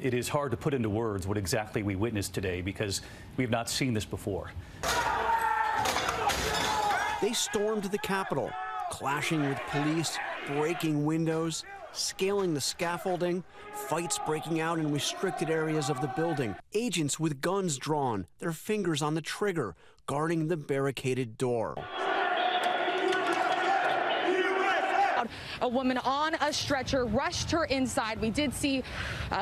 It is hard to put into words what exactly we witnessed today because we have not seen this before. They stormed the Capitol, clashing with police, breaking windows, scaling the scaffolding, fights breaking out in restricted areas of the building, agents with guns drawn, their fingers on the trigger, guarding the barricaded door. A woman on a stretcher rushed her inside. We did see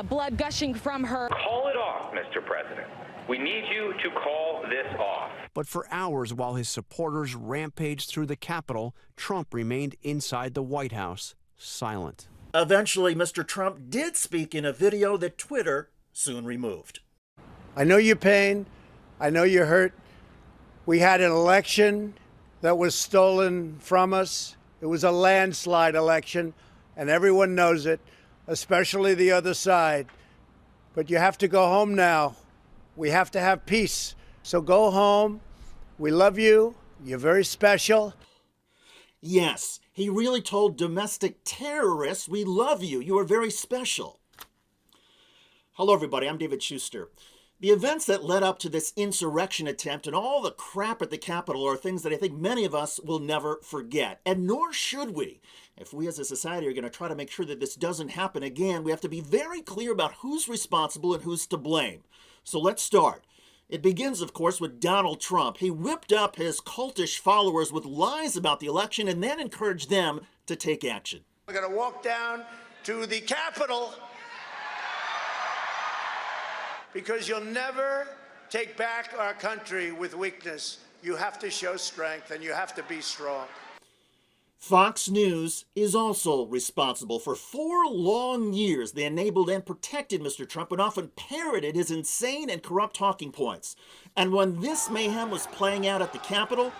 blood gushing from her. Call it off, Mr. President. We need you to call this off. But for hours while his supporters rampaged through the Capitol, Trump remained inside the White House, silent. Eventually, Mr. Trump did speak in a video that Twitter soon removed. I know your pain. I know you're hurt. We had an election that was stolen from us. It was a landslide election, and everyone knows it, especially the other side. But you have to go home now. We have to have peace. So go home. We love you. You're very special. Yes, he really told domestic terrorists, we love you. You are very special. Hello, everybody. I'm David Shuster. The events that led up to this insurrection attempt and all the crap at the Capitol are things that I think many of us will never forget, and nor should we. If we as a society are going to try to make sure that this doesn't happen again, we have to be very clear about who's responsible and who's to blame. So let's start. It begins, of course, with Donald Trump. He whipped up his cultish followers with lies about the election and then encouraged them to take action. We're going to walk down to the Capitol because you'll never take back our country with weakness. You have to show strength and you have to be strong. Fox News is also responsible. For 4 long years, they enabled and protected Mr. Trump and often parroted his insane and corrupt talking points. And when this mayhem was playing out at the Capitol,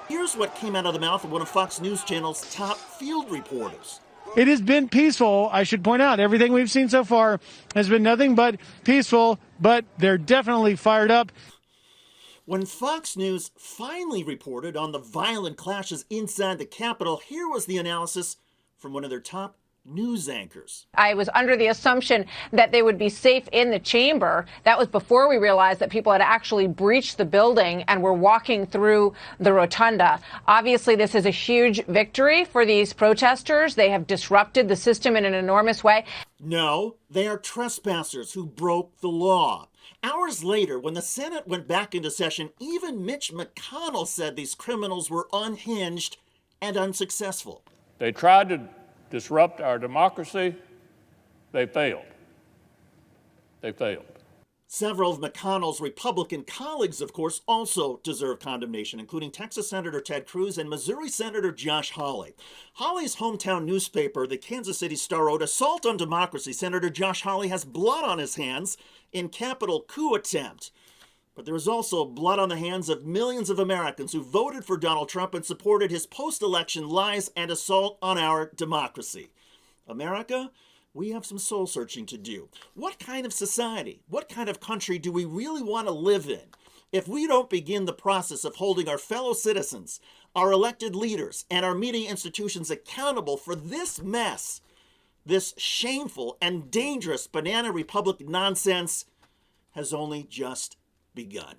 here's what came out of the mouth of one of Fox News Channel's top field reporters. It has been peaceful, I should point out. Everything we've seen so far has been nothing but peaceful, but they're definitely fired up. When Fox News finally reported on the violent clashes inside the Capitol, here was the analysis from one of their top news anchors. I was under the assumption that they would be safe in the chamber. That was before we realized that people had actually breached the building and were walking through the rotunda. Obviously, this is a huge victory for these protesters. They have disrupted the system in an enormous way. No, they are trespassers who broke the law. Hours later, when the Senate went back into session, even Mitch McConnell said these criminals were unhinged and unsuccessful. They tried to disrupt our democracy. They failed. They failed. Several of McConnell's Republican colleagues, of course, also deserve condemnation, including Texas Senator Ted Cruz and Missouri Senator Josh Hawley. Hawley's hometown newspaper, the Kansas City Star, wrote, "Assault on democracy. Senator Josh Hawley has blood on his hands in Capitol coup attempt." But there is also blood on the hands of millions of Americans who voted for Donald Trump and supported his post-election lies and assault on our democracy. America, we have some soul searching to do. What kind of society, what kind of country do we really want to live in if we don't begin the process of holding our fellow citizens, our elected leaders, and our media institutions accountable for this mess, this shameful and dangerous banana republic nonsense has only just begun.